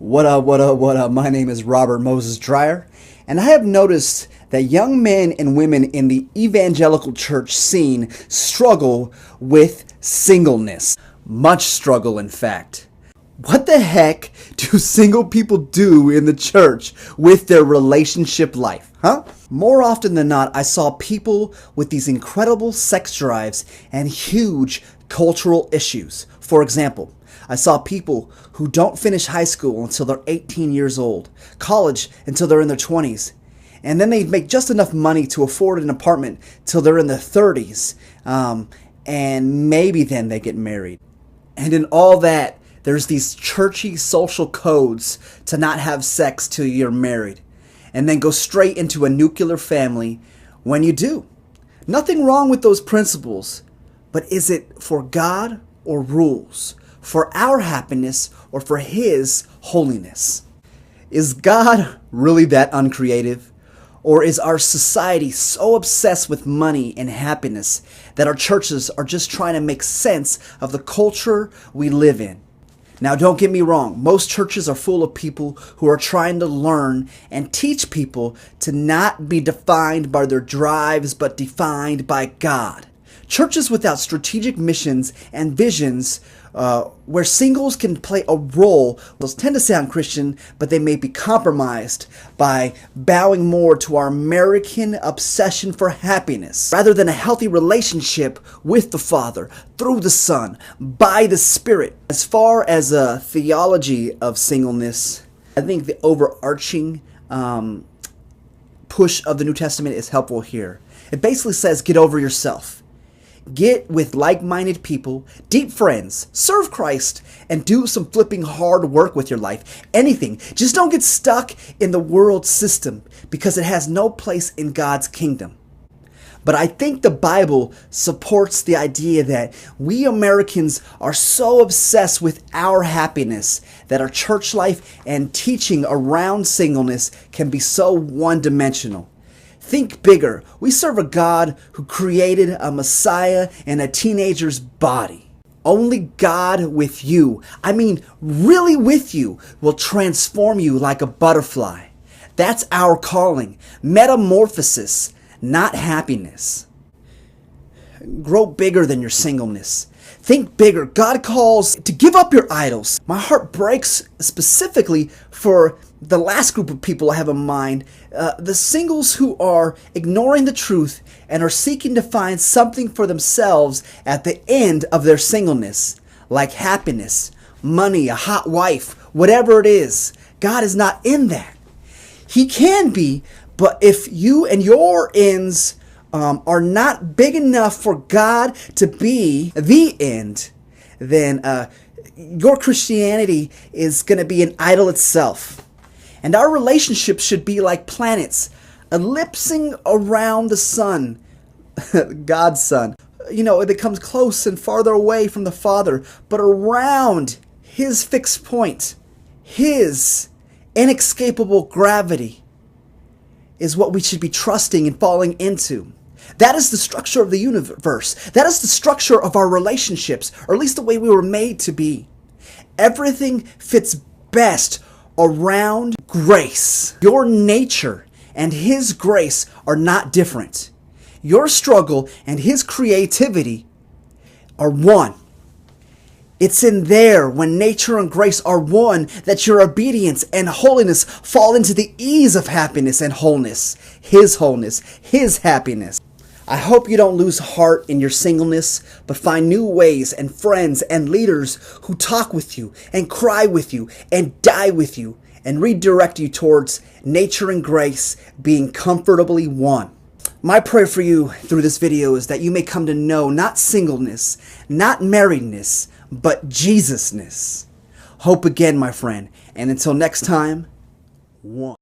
What up, what up, what up? My name is Robert Moses Dreyer, and I have noticed that young men and women in the evangelical church scene struggle with singleness. Much struggle, in fact. What the heck do single people do in the church with their relationship life, huh? More often than not, I saw people with these incredible sex drives and huge cultural issues. For example, I saw people who don't finish high school until they're 18 years old, college until they're in their 20s, and then they make just enough money to afford an apartment till they're in their 30s, and maybe then they get married. And in all that, there's these churchy social codes to not have sex till you're married, and then go straight into a nuclear family when you do. Nothing wrong with those principles, but is it for God or rules? For our happiness or for His holiness? Is God really that uncreative? Or is our society so obsessed with money and happiness that our churches are just trying to make sense of the culture we live in? Now, don't get me wrong. Most churches are full of people who are trying to learn and teach people to not be defined by their drives, but defined by God. Churches without strategic missions and visions, where singles can play a role, those tend to sound Christian, but they may be compromised by bowing more to our American obsession for happiness, rather than a healthy relationship with the Father, through the Son, by the Spirit. As far as a theology of singleness, I think the overarching push of the New Testament is helpful here. It basically says, get over yourself. Get with like-minded people, deep friends, serve Christ, and do some flipping hard work with your life. Anything. Just don't get stuck in the world system because it has no place in God's kingdom. But I think the Bible supports the idea that we Americans are so obsessed with our happiness that our church life and teaching around singleness can be so one-dimensional. Think bigger. We serve a God who created a Messiah in a teenager's body. Only God with you, I mean really with you, will transform you like a butterfly. That's our calling. Metamorphosis, not happiness. Grow bigger than your singleness. Think bigger. God calls to give up your idols. My heart breaks specifically for the last group of people I have in mind, the singles who are ignoring the truth and are seeking to find something for themselves at the end of their singleness, like happiness, money, a hot wife, whatever it is. God is not in that. He can be, but if you and your ends are not big enough for God to be the end, then your Christianity is going to be an idol itself. And our relationships should be like planets, ellipsing around the sun, God's Son. You know, it comes close and farther away from the Father, but around His fixed point, His inescapable gravity is what we should be trusting and falling into. That is the structure of the universe. That is the structure of our relationships, or at least the way we were made to be. Everything fits best around grace. Your nature and His grace are not different. Your struggle and His creativity are one. It's in there, when nature and grace are one, that your obedience and holiness fall into the ease of happiness and wholeness. His happiness. I hope you don't lose heart in your singleness, but find new ways and friends and leaders who talk with you and cry with you and die with you and redirect you towards nature and grace being comfortably one. My prayer for you through this video is that you may come to know not singleness, not marriedness, but Jesusness. Hope again, my friend, and until next time, one.